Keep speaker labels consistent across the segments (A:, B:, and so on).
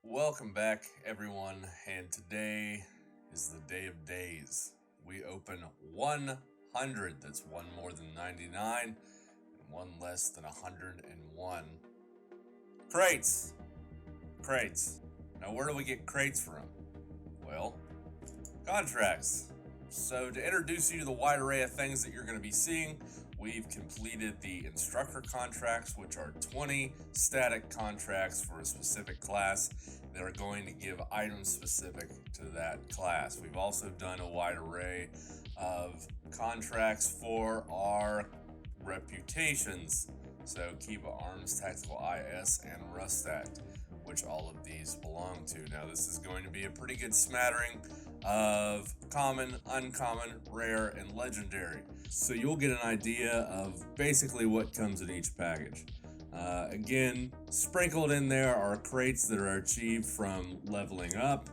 A: Welcome back, everyone, and today is the day of days. We open 100, that's one more than 99, and one less than 101. Crates! Crates. Now, where do we get crates from? Well, contracts. So, to introduce you to the wide array of things that you're going to be seeing, we've completed the instructor contracts, which are 20 static contracts for a specific class that are going to give items specific to that class. We've also done a wide array of contracts for our reputations. So, Kiba Arms, Tactical IS, and Rustat, which all of these belong to. Now, this is going to be a pretty good smattering of common, uncommon, rare, and legendary. So you'll get an idea of basically what comes in each package. Again, sprinkled in there are crates that are achieved from leveling up.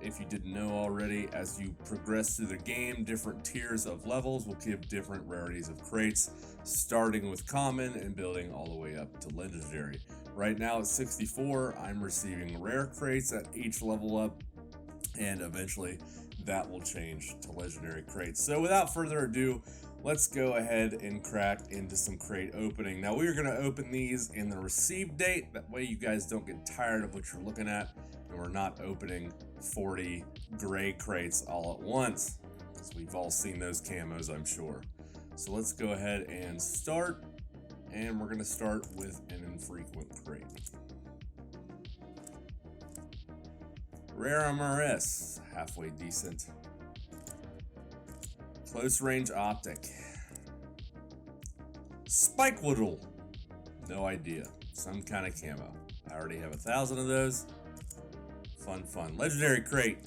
A: If you didn't know already, as you progress through the game, different tiers of levels will give different rarities of crates, starting with common and building all the way up to legendary. Right now at 64, I'm receiving rare crates at each level up, and eventually that will change to legendary crates. So without further ado, let's go ahead and crack into some crate opening. Now, we are going to open these in the receive date. That way you guys don't get tired of what you're looking at, and we're not opening 40 gray crates all at once, because we've all seen those camos, I'm sure. So let's go ahead and start, and we're going to start with an infrequent crate. Rare MRS, halfway decent. Close range optic. Spike Woodle, no idea. Some kind of camo. I already have 1,000 of those. Fun. Legendary crate.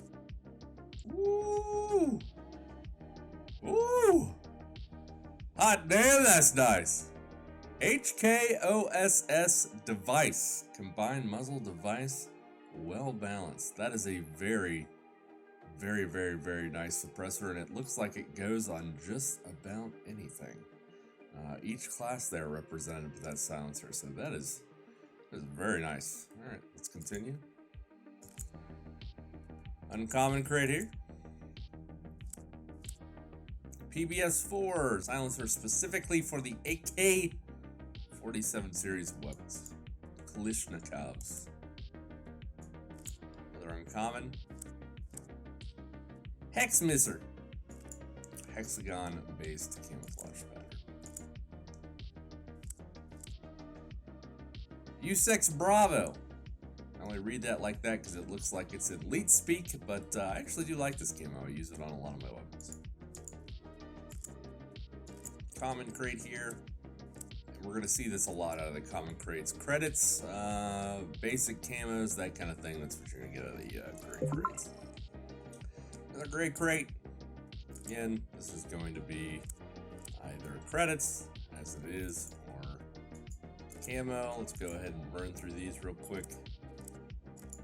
A: Woo! Woo! Hot damn, that's nice. HKOSS device. Combined muzzle device. Well balanced. That is a very nice suppressor, and it looks like it goes on just about anything. Each class there represented with that silencer, so that is very nice. All right, let's continue. Uncommon crate here. PBS-4 silencer specifically for the AK-47 series of weapons. Kalishnikovs. Another uncommon. Hex Misser. Hexagon-based camouflage pattern. U6 Bravo. I only read that like that because it looks like it's elite speak, but I actually do like this camo. I use it on a lot of my weapons. Common crate here. And we're going to see this a lot out of the common crates. Credits, basic camos, that kind of thing. That's what you're going to get out of the gray crates. Another gray crate. Again, this is going to be either credits, as it is, or camo. Let's go ahead and burn through these real quick.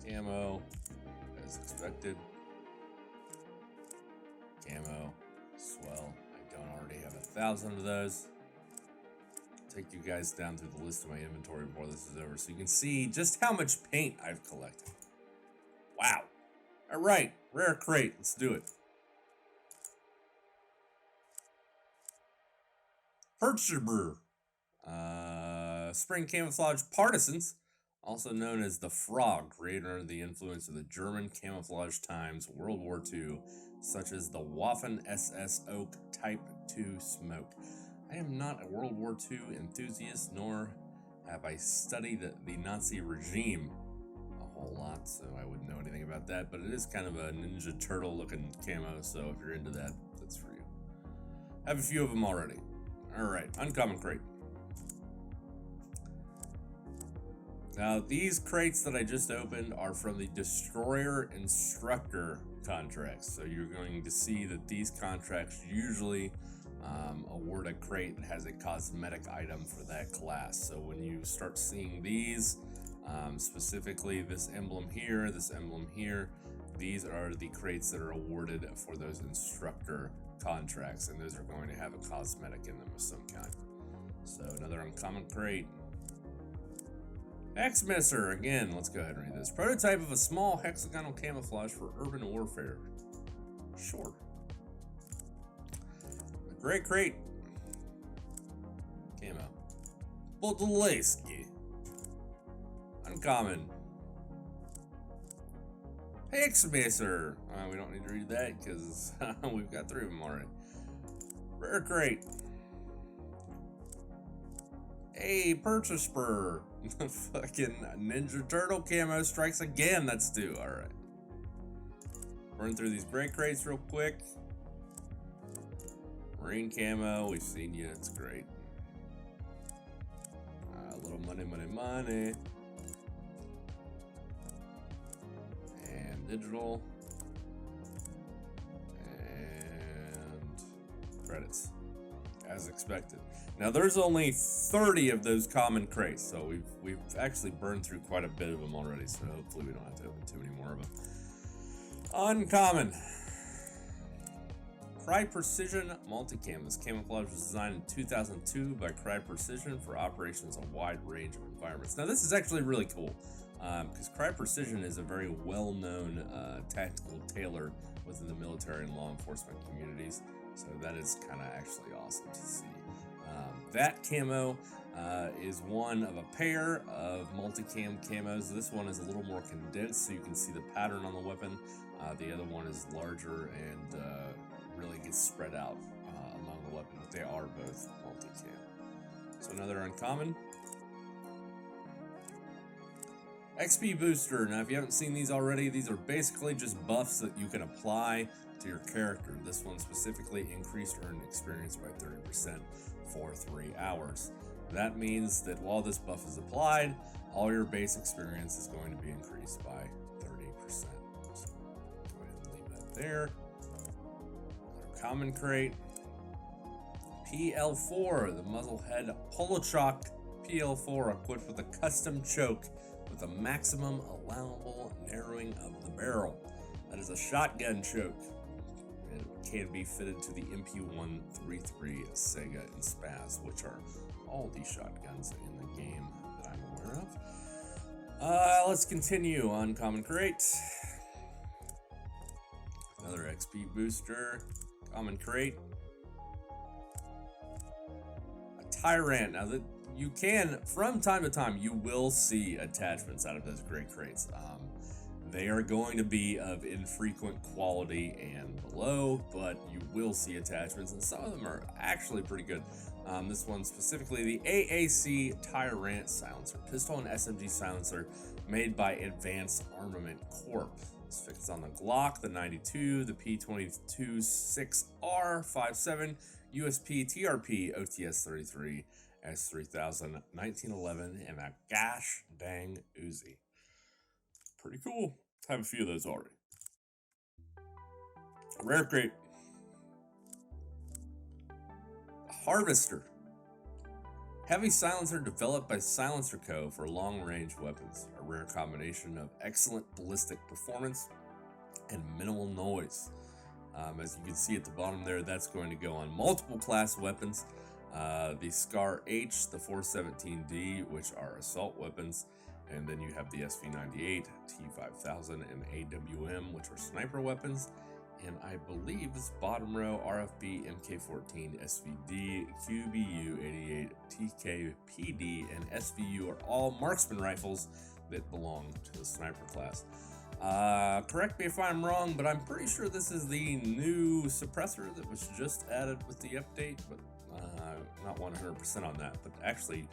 A: Camo, as expected. Camo, swell. I don't already have 1,000 of those. I'll take you guys down through the list of my inventory before this is over so you can see just how much paint I've collected. Wow. All right, rare crate. Let's do it. Hertzberger. Spring camouflage partisans, also known as the Frog, created under the influence of the German camouflage times World War II, such as the Waffen SS Oak Type 2 smoke. I am not a World War II enthusiast, nor have I studied the Nazi regime a whole lot, so I wouldn't know anything about that, but it is kind of a Ninja Turtle looking camo, so if you're into that, that's for you. I have a few of them already. Alright, uncommon crate. Now, these crates that I just opened are from the Destroyer Instructor contracts. So you're going to see that these contracts usually award a crate that has a cosmetic item for that class. So when you start seeing these, specifically this emblem here, these are the crates that are awarded for those instructor contracts, and those are going to have a cosmetic in them of some kind. So another uncommon crate. X-Misser, again, let's go ahead and read this. Prototype of a small hexagonal camouflage for urban warfare. Sure. The Great Crate. Camo. Bodolesky. Uncommon. X-Misser. We don't need to read that because we've got 3 of them already. Rare Crate. Hey, Purchase Spur. Fucking Ninja Turtle camo strikes again. That's 2. Alright. Run through these Great Crates real quick. Marine camo. We've seen you. It's great. A little money. And digital. And credits. As expected. Now there's only 30 of those common crates, so we've actually burned through quite a bit of them already, so hopefully we don't have to open too many more of them. Uncommon. Cry Precision Multicam. This camouflage was designed in 2002 by Cry Precision for operations on a wide range of environments. Now this is actually really cool, because Cry Precision is a very well-known tactical tailor within the military and law enforcement communities, so that is kind of actually awesome to see. That camo is one of a pair of multicam camos. This one is a little more condensed so you can see the pattern on the weapon. The other one is larger and really gets spread out among the weapon, but they are both multicam. So another uncommon. XP Booster. Now if you haven't seen these already, these are basically just buffs that you can apply to your character. This one specifically increased earned experience by 30% for 3 hours. That means that while this buff is applied, all your base experience is going to be increased by 30%. So go ahead and leave that there. Another common crate. PL4, the Muzzlehead Holochock PL4, equipped with a custom choke with a maximum allowable narrowing of the barrel. That is a shotgun choke. It can be fitted to the MP133 Sega and Spaz, which are all the shotguns in the game that I'm aware of. Let's continue on Common Crate. Another XP booster. Common Crate. A Tyrant. Now that you can, from time to time, you will see attachments out of those Great Crates. They are going to be of infrequent quality and below, but you will see attachments, and some of them are actually pretty good. This one specifically, the AAC Tyrant silencer, pistol and SMG silencer, made by Advanced Armament Corp. This fits on the Glock, the 92, the P226R57, USP, TRP, OTS 33, S3000, 1911, and a gosh dang Uzi. Pretty cool. Have a few of those already. Rare Crate. Harvester. Heavy silencer developed by Silencer Co. for long-range weapons. A rare combination of excellent ballistic performance and minimal noise. As you can see at the bottom there, that's going to go on multiple class weapons. The Scar H, the 417D, which are assault weapons. And then you have the SV98, T5000, and AWM, which are sniper weapons. And I believe this bottom row, RFB, MK14, SVD, QBU88, TKPD, and SVU are all marksman rifles that belong to the sniper class. Correct me if I'm wrong, but I'm pretty sure this is the new suppressor that was just added with the update, but not 100% on that. But actually,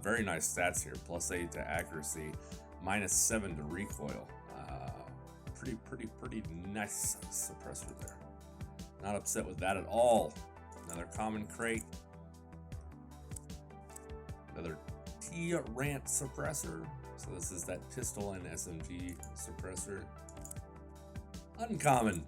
A: very nice stats here. +8 to accuracy, -7 to recoil. Pretty nice suppressor there. Not upset with that at all. Another common crate. Another T-Rant suppressor. So this is that pistol and SMG suppressor. Uncommon.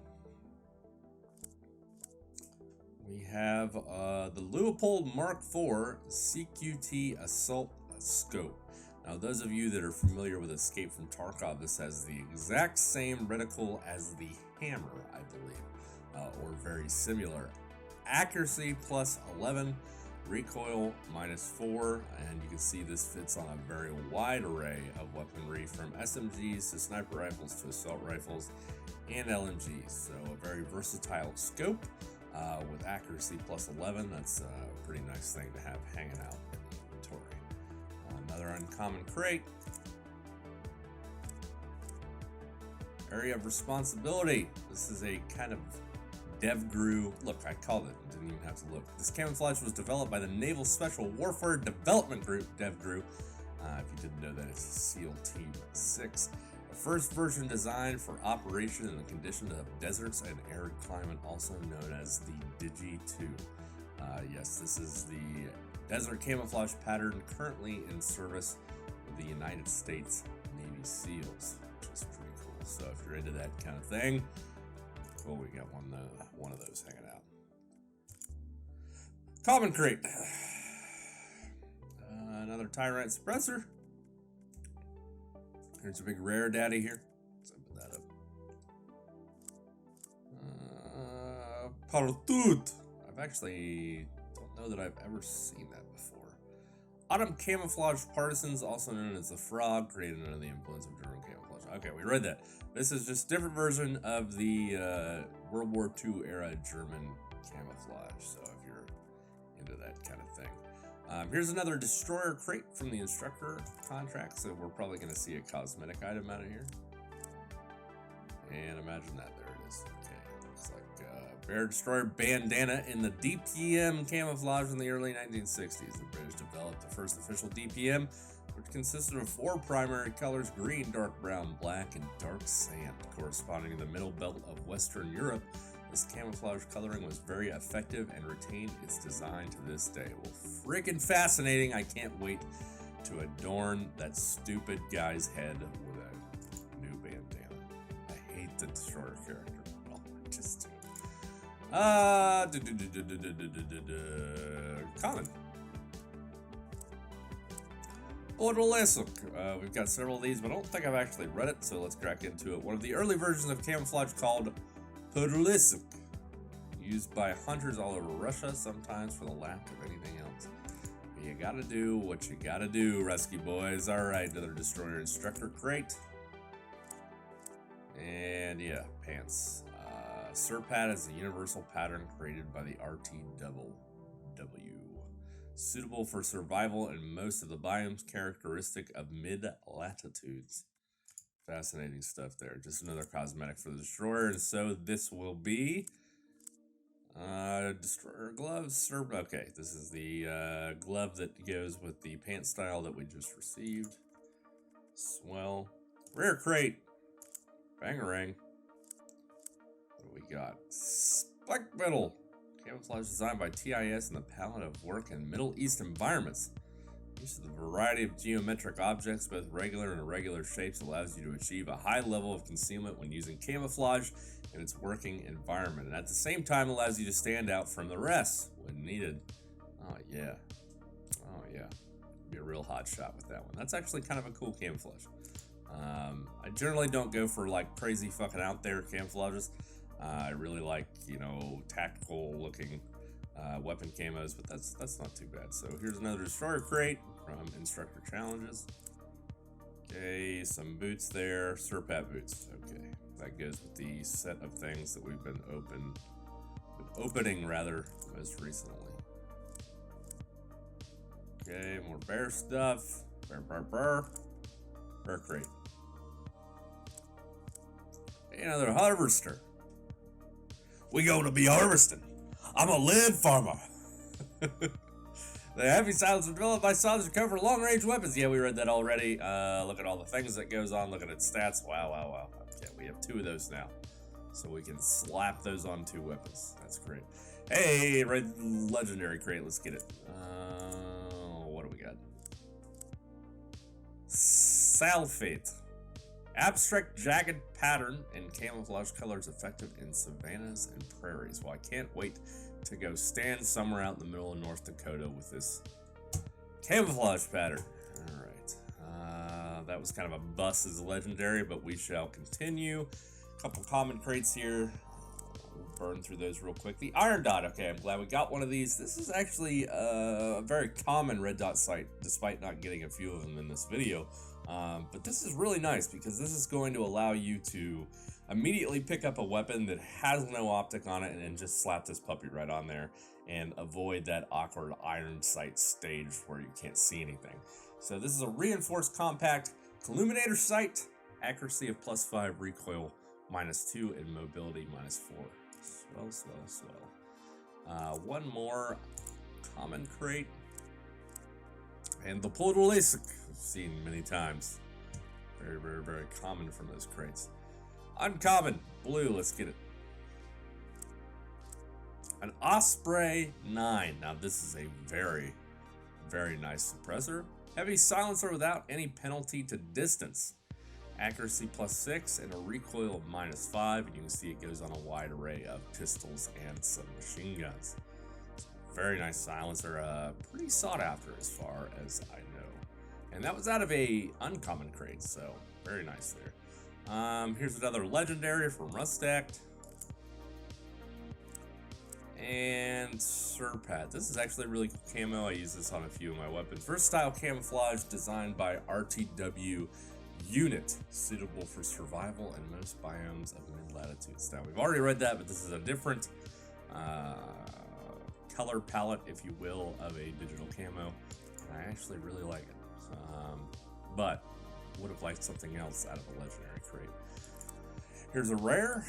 A: We have the Leupold Mark IV CQT Assault Scope. Now, those of you that are familiar with Escape from Tarkov, this has the exact same reticle as the Hammer, I believe, or very similar. Accuracy +11, recoil -4, and you can see this fits on a very wide array of weaponry from SMGs to sniper rifles to assault rifles and LMGs. So a very versatile scope with accuracy +11. That's a pretty nice thing to have hanging out in inventory. Another uncommon crate. Area of responsibility. This is a kind of DevGru. Look, I called it. Didn't even have to look. This camouflage was developed by the Naval Special Warfare Development Group, DevGru. If you didn't know that, it's SEAL Team 6. The first version designed for operation in the conditions of deserts and arid climate, also known as the Digi-2. Yes, this is the desert camouflage pattern currently in service with the United States Navy SEALs, which is pretty cool. So if you're into that kind of thing, cool, we got one of those hanging out. Common crate. Another Tyrant suppressor. Here's a big rare daddy here. Let's open that up. Partout. I've actually don't know that I've ever seen that before. Autumn camouflage partisans, also known as the Frog, created under the influence of German camouflage. Okay, we read that. This is just a different version of the World War II era German camouflage. So if you're into that kind of thing. Here's another destroyer crate from the instructor contract. So we're probably going to see a cosmetic item out of here. And imagine that. There it is. Okay. Looks like Bear Destroyer bandana in the DPM camouflage in the early 1960s. The British developed the first official DPM, which consisted of 4 primary colors: green, dark brown, black, and dark sand. Corresponding to the middle belt of Western Europe, this camouflage coloring was very effective and retained its design to this day. Well, freaking fascinating. I can't wait to adorn that stupid guy's head with a new bandana. I hate the Destroyer character. Well, I just do. Common. Odolesuk. We've got several of these, but I don't think I've actually read it, so let's crack into it. One of the early versions of camouflage called Podolesuk, used by hunters all over Russia, sometimes for the lack of anything else. But you gotta do what you gotta do, rescue boys. Alright, another Destroyer Instructor crate. And yeah, pants. Surpat is a universal pattern created by the RTW. Suitable for survival in most of the biomes, characteristic of mid-latitudes. Fascinating stuff there. Just another cosmetic for the Destroyer. And so this will be Destroyer gloves. Okay, this is the glove that goes with the pant style that we just received. Swell. Rare crate. Bangarang. What do we got? Spike metal. Camouflage designed by TIS in the palette of work in Middle East environments. Use of the variety of geometric objects, both regular and irregular shapes, allows you to achieve a high level of concealment when using camouflage in its working environment, and at the same time allows you to stand out from the rest when needed. Oh yeah. Oh yeah. Be a real hot shot with that one. That's actually kind of a cool camouflage. I generally don't go for like crazy fucking out there camouflages. I really like, you know, tactical looking weapon camos, but that's not too bad. So here's another Destroyer crate from Instructor Challenges. Okay, some boots there, Surpat boots. Okay, that goes with the set of things that we've been opening rather most recently. Okay, more bear stuff. Bear crate. Another harvester. We gonna be harvesting. I'm a lead farmer. The heavy silencer developed by Saws recover long-range weapons. Yeah, we read that already. Look at all the things that goes on. Look at its stats. Wow. Okay, we have 2 of those now. So we can slap those on 2 weapons. That's great. Hey, red legendary crate. Let's get it. What do we got? Salfate. Abstract jagged pattern and camouflage colors effective in savannas and prairies. Well, I can't wait to go stand somewhere out in the middle of North Dakota with this camouflage pattern. Alright. That was kind of a bust as a legendary, but we shall continue. A couple common crates here. We'll burn through those real quick. The iron dot. Okay, I'm glad we got one of these. This is actually a very common red dot sight, despite not getting a few of them in this video. But this is really nice because this is going to allow you to immediately pick up a weapon that has no optic on it and then just slap this puppy right on there and avoid that awkward iron sight stage where you can't see anything. So this is a reinforced compact Illuminator sight, accuracy of +5, recoil -2, and mobility -4. Swell. One more common crate. And the pulled release, I've seen many times. Very common from those crates. Uncommon, blue, let's get it. An Osprey 9. Now this is a very nice suppressor. Heavy silencer without any penalty to distance. Accuracy +6 and a recoil of -5. And you can see it goes on a wide array of pistols and submachine guns. Very nice silencer, pretty sought after as far as I know. And that was out of a uncommon crate, so very nice there. Here's another legendary from Rustacked. And Surpat. This is actually a really cool camo. I use this on a few of my weapons. Versatile camouflage designed by RTW Unit, suitable for survival in most biomes of mid-latitudes. Now we've already read that, but this is a different color palette, if you will, of a digital camo. And I actually really like it. But would have liked something else out of a legendary crate. Here's a rare.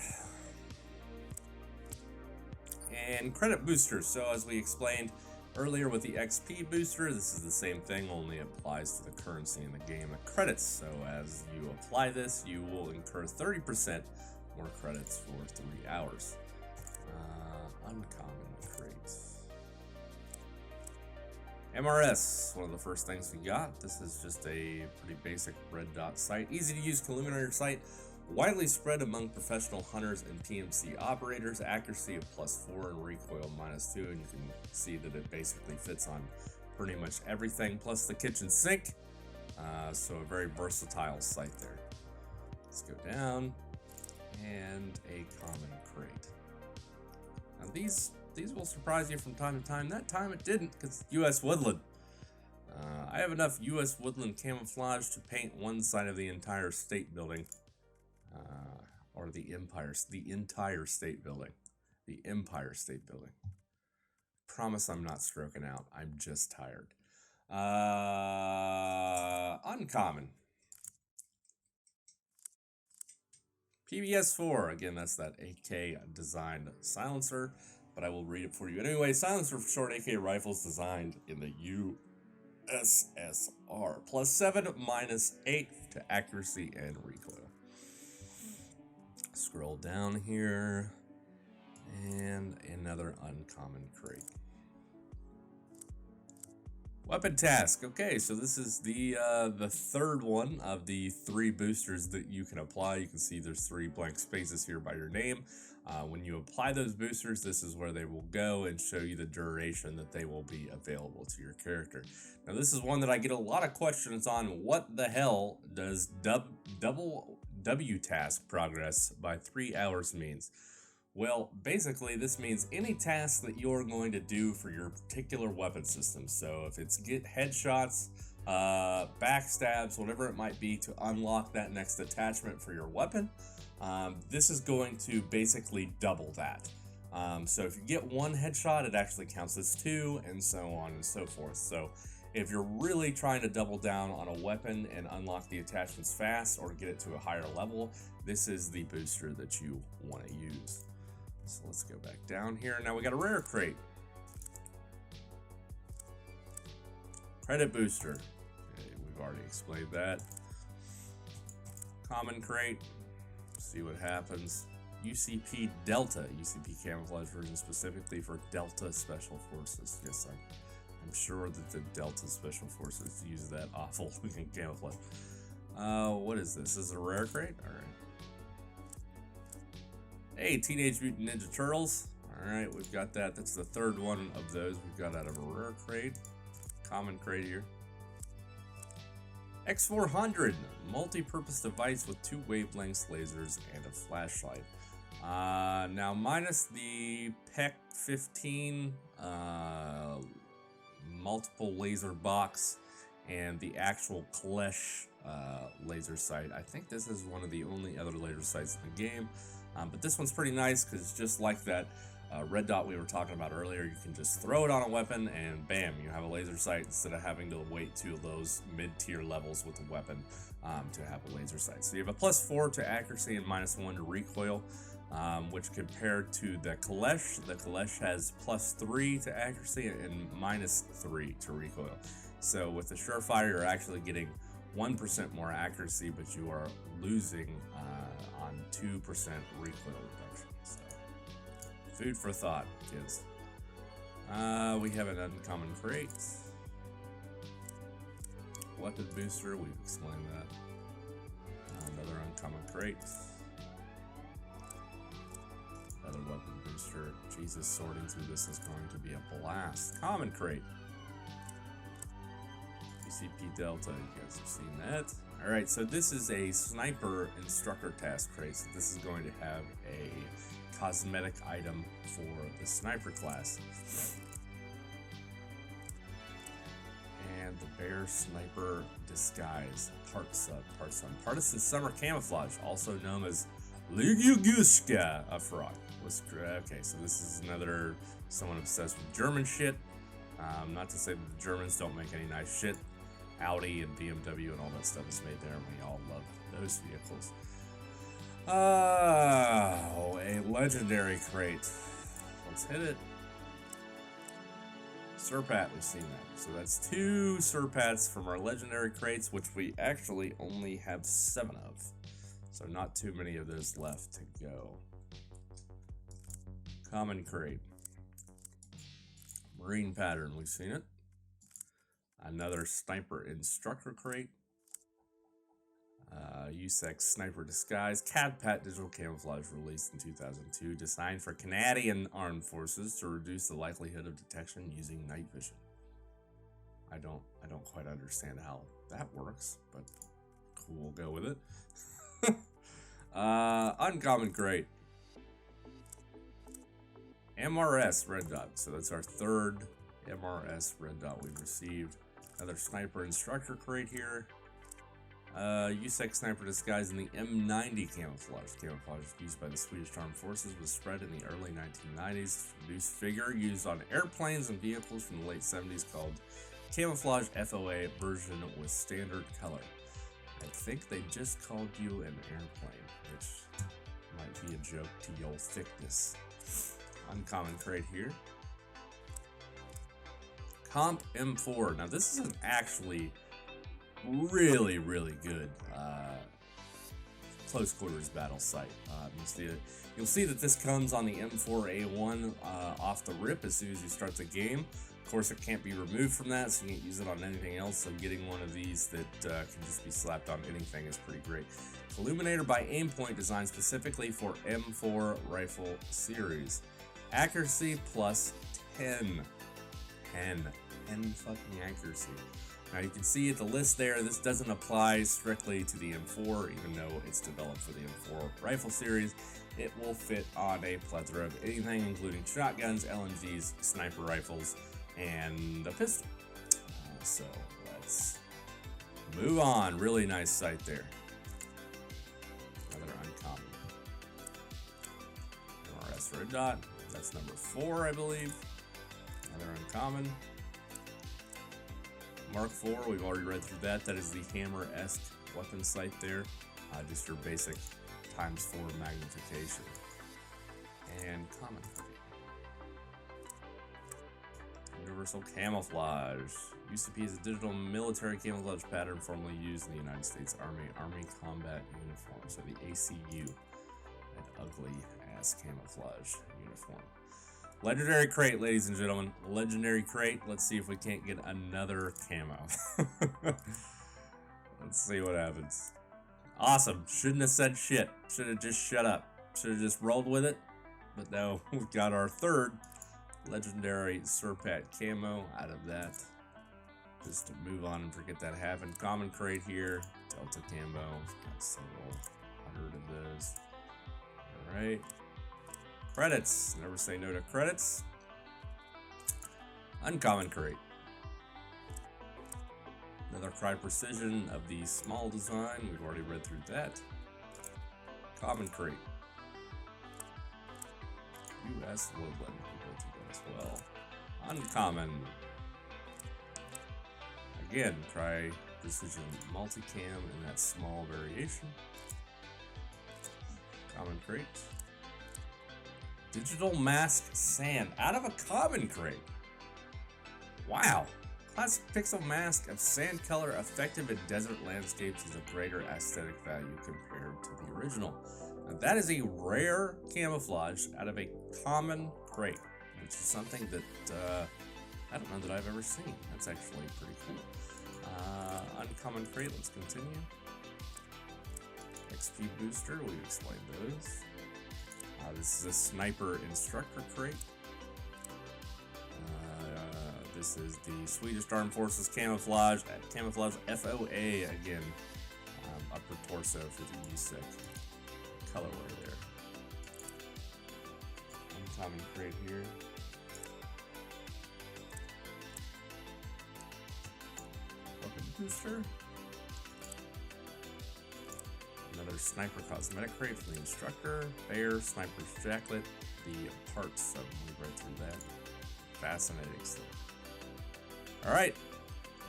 A: And credit boosters. So as we explained earlier with the XP booster, this is the same thing, only applies to the currency in the game of credits. So as you apply this, you will incur 30% more credits for 3 hours. Uncommon crates. MRS, one of the first things we got. This is just a pretty basic red dot sight. Easy to use Illuminator sight. Widely spread among professional hunters and PMC operators. Accuracy of +4 and recoil -2. And you can see that it basically fits on pretty much everything, plus the kitchen sink. So a very versatile sight there. Let's go down. And a common crate. Now these will surprise you from time to time. That time it didn't, because US Woodland. I have enough US Woodland camouflage to paint one side of the entire state building. Or the entire state building. The Empire State Building. Promise I'm not stroking out. I'm just tired. Uncommon. PBS-4. Again, that's that AK designed silencer. But I will read it for you. Anyway, silencer for short AK rifles designed in the USSR. +7, -8 to accuracy and recoil. Scroll down here, and another uncommon crate. Weapon task. Okay, so this is the third one of the 3 boosters that you can apply. You can see there's 3 blank spaces here by your name. When you apply those boosters, this is where they will go and show you the duration that they will be available to your character. Now, this is one that I get a lot of questions on. What the hell does double W task progress by 3 hours means? Well, basically this means any task that you're going to do for your particular weapon system. So if it's get headshots, backstabs, whatever it might be to unlock that next attachment for your weapon, this is going to basically double that. So if you get 1 headshot, it actually counts as 2, and so on and so forth. So if you're really trying to double down on a weapon and unlock the attachments fast or get it to a higher level, this is the booster that you want to use. So let's go back down here. Now we got a rare crate. Credit booster. Okay, we've already explained that. Common crate. See what happens. UCP Delta. UCP camouflage version specifically for Delta Special Forces. Yes, I'm sure that the Delta Special Forces use that awful looking camouflage. What is this? This is a rare crate? Alright. Hey, Teenage Mutant Ninja Turtles. Alright, we've got that. That's the third one of those we've got out of a rare crate. Common crate here. X400. Multi-purpose device with 2 wavelengths, lasers, and a flashlight. Now minus the PEC 15 multiple laser box and the actual Klesh laser sight. I think this is one of the only other laser sights in the game, but this one's pretty nice because it's just like that red dot we were talking about earlier. You can just throw it on a weapon and bam, you have a laser sight instead of having to wait to those mid-tier levels with the weapon to have a laser sight. So you have a +4 to accuracy and -1 to recoil, which compared to the Kalesh has +3 to accuracy and -3 to recoil. So with the Surefire, you're actually getting 1% more accuracy, but you are losing on 2% recoil reduction. So, food for thought, kids. We have an uncommon crate. Weapon booster, we've explained that. Another uncommon crate. Another weapon booster. Jesus, sorting through this is going to be a blast. Common crate. CP Delta, you guys have seen that. Alright, so this is a sniper instructor task crate. So this is going to have a cosmetic item for the sniper class. And the bear sniper disguise, partisan summer camouflage, also known as Lyugushka Afrok. Okay, so this is another someone obsessed with German shit. Not to say that the Germans don't make any nice shit. Audi and BMW and all that stuff is made there, and we all love those vehicles. Oh, a legendary crate. Let's hit it. Surpat, we've seen that. So that's 2 Surpats from our legendary crates, which we actually only have 7 of. So not too many of those left to go. Common crate. Marine pattern, we've seen it. Another sniper instructor crate. USEC sniper disguise. CAD-PAT digital camouflage released in 2002, designed for Canadian armed forces to reduce the likelihood of detection using night vision. I don't quite understand how that works, but cool, we'll go with it. Uncommon crate. MRS red dot. So that's our 3rd MRS red dot we've received. Another sniper instructor crate here. USEC sniper disguise in the M90 camouflage. Camouflage used by the Swedish Armed Forces was spread in the early 1990s. Produced figure used on airplanes and vehicles from the late 70s called Camouflage FOA version with standard color. I think they just called you an airplane, which might be a joke to your thickness. Uncommon crate here. Comp M4. Now this is an actually really good close quarters battle sight. You'll see that this comes on the M4A1 off the rip as soon as you start the game. Of course, it can't be removed from that, so you can't use it on anything else. So getting one of these that can just be slapped on anything is pretty great. Illuminator by Aimpoint, designed specifically for M4 rifle series. Accuracy plus 10. 10 fucking accuracy. Now you can see at the list there, this doesn't apply strictly to the M4, even though it's developed for the M4 rifle series. It will fit on a plethora of anything, including shotguns, LMGs, sniper rifles, and a pistol. So let's move on. Really nice sight there. Another uncommon. MRS red dot. That's number 4, I believe. Another uncommon. Mark IV, we've already read through that. That is the hammer-esque weapon sight there. Just your basic ×4 magnification. And common. Universal camouflage. UCP is a digital military camouflage pattern formerly used in the United States Army combat uniform. So the ACU, an ugly-ass camouflage uniform. Legendary crate, ladies and gentlemen. Legendary crate. Let's see if we can't get another camo. Let's see what happens. Awesome. Shouldn't have said shit. Should have just shut up. Should have just rolled with it. But no, we've got our 3rd legendary Surpat camo out of that. Just to move on and forget that happened. Common crate here. Delta camo. Got several hundred of those. Alright. Credits. Never say no to credits. Uncommon crate. Another Cry Precision of the small design. We've already read through that. Common crate. U.S. Woodland. We've read through that as well. Uncommon. Again, Cry Precision Multicam in that small variation. Common crate. Digital Mask Sand out of a common crate. Wow. Classic pixel mask of sand color effective in desert landscapes is of greater aesthetic value compared to the original. Now, that is a rare camouflage out of a common crate, which is something that I don't know that I've ever seen. That's actually pretty cool. Uncommon crate, let's continue. XP booster, we've explained those. This is a sniper instructor crate. This is the Swedish Armed Forces camouflage at camouflage FOA again. Upper torso for the USEC colorway there. Uncommon crate here. Weapon booster. Another sniper cosmetic crate for the instructor. Bear, sniper's jacket, the parts of we read through that. Fascinating stuff. Alright,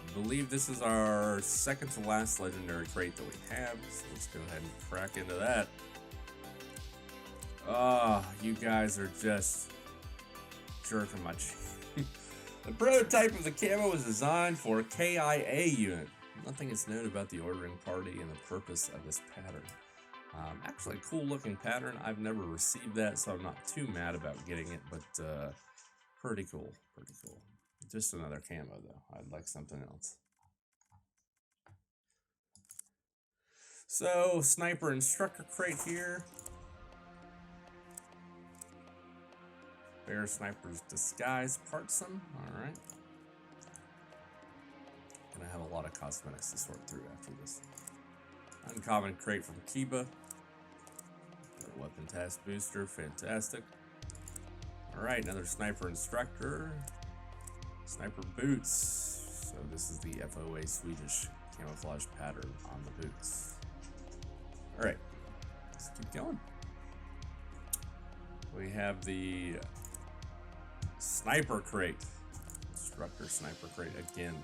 A: I believe this is our second to last legendary crate that we have, so let's go ahead and crack into that. Oh, you guys are just jerking my chin. The prototype of the camo was designed for a KIA unit. Nothing is known about the ordering party and the purpose of this pattern. Actually, a cool looking pattern. I've never received that, so I'm not too mad about getting it, but pretty cool, pretty cool. Just another camo though. I'd like something else. So, sniper instructor crate here. Bear sniper's disguise partsum. Alright. Gonna have a lot of cosmetics to sort through after this. Uncommon crate from Kiba. Weapon task booster, fantastic. Alright, another sniper instructor. Sniper boots. So this is the FOA Swedish camouflage pattern on the boots. Alright, let's keep going. We have the sniper crate. Instructor sniper crate again.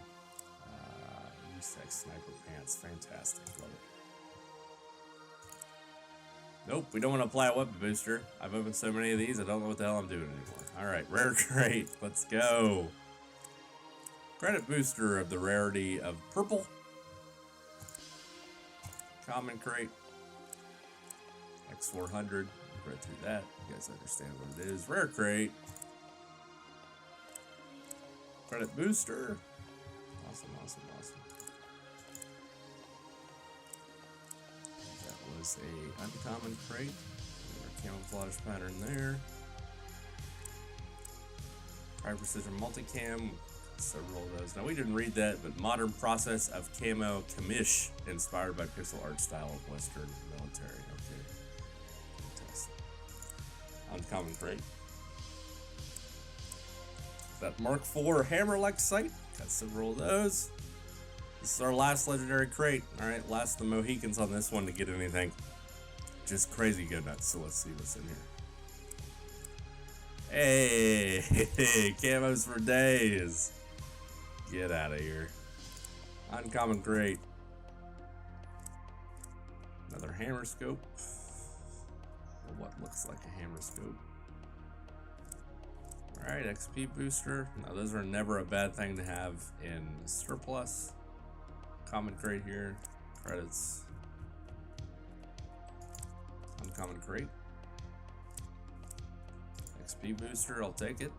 A: USEC sniper pants, fantastic, love it. Nope, we don't want to apply a weapon booster. I've opened so many of these, I don't know what the hell I'm doing anymore. Alright, rare crate, let's go. Credit booster of the rarity of purple. Common crate. X400, read through that. You guys understand what it is. Rare crate. Credit booster. Awesome, awesome, awesome. That was a uncommon crate. Camouflage pattern there. High precision multicam. Several of those. Now we didn't read that, but modern process of camo commish inspired by pixel art style of Western military. Okay. Fantastic. Uncommon crate. That Mark IV hammer-like sight. Got several of those. This is our last legendary crate. Alright, last of the Mohicans on this one to get anything. Just crazy good nuts. So let's see what's in here. Hey, camos for days. Get out of here. Uncommon crate. Another hammer scope. Or what looks like a hammer scope. Alright, XP booster. Now those are never a bad thing to have in surplus. Common crate here. Credits. Uncommon crate. XP booster, I'll take it.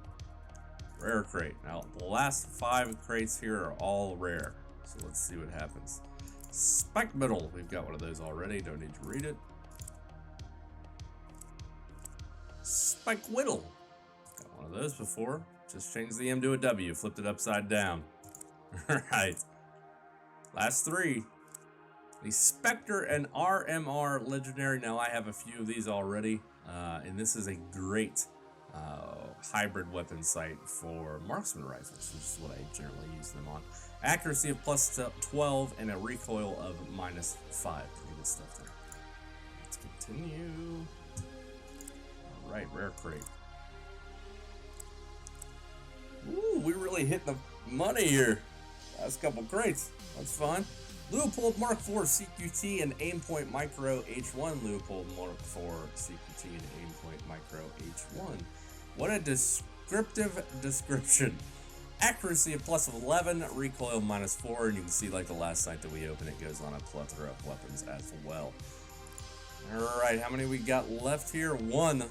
A: Rare crate. Now, the last 5 crates here are all rare. So let's see what happens. Spike Middle. We've got one of those already. Don't need to read it. Spike Whittle. Got one of those before. Just changed the M to a W. Flipped it upside down. Alright. Last 3. The Spectre and RMR Legendary. Now, I have a few of these already, and this is a great hybrid weapon sight for marksman rifles, which is what I generally use them on. Accuracy of plus 12 and a recoil of minus 5. Pretty good stuff there. Let's continue. All right, rare crate. Ooh, we really hit the money here. Last couple crates. That's fun. Leupold Mark IV CQT and Aimpoint Micro H1. Leupold Mark IV CQT and Aimpoint Micro H1. What a descriptive description. Accuracy of plus 11, recoil minus 4, and you can see like the last sight that we opened, it goes on a plethora of weapons as well. Alright, how many we got left here? One.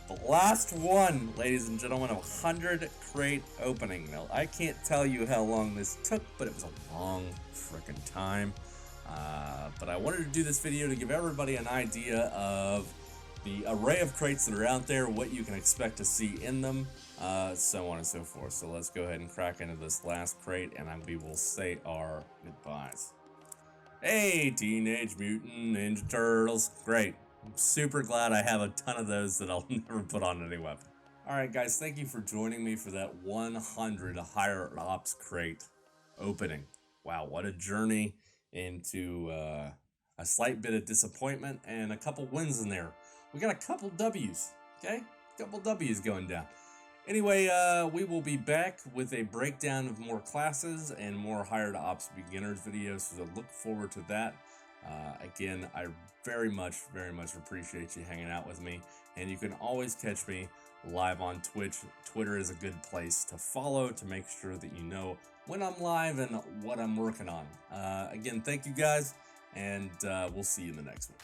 A: The last one, ladies and gentlemen, of 100 crate opening. Now, I can't tell you how long this took, but it was a long frickin' time. But I wanted to do this video to give everybody an idea of the array of crates that are out there, what you can expect to see in them, so on and so forth. So let's go ahead and crack into this last crate, and we will say our goodbyes. Hey, Teenage Mutant Ninja Turtles. Great. I'm super glad I have a ton of those that I'll never put on any weapon. Alright guys, thank you for joining me for that 100 higher ops crate opening. Wow, what a journey into a slight bit of disappointment and a couple wins in there. We got a couple W's, okay? A couple W's going down. Anyway, we will be back with a breakdown of more classes and more higher to ops beginners videos, so look forward to that. Again, I very much appreciate you hanging out with me, and you can always catch me live on Twitch. Twitter is a good place to follow to make sure that you know when I'm live and what I'm working on. Again, thank you guys, and we'll see you in the next one.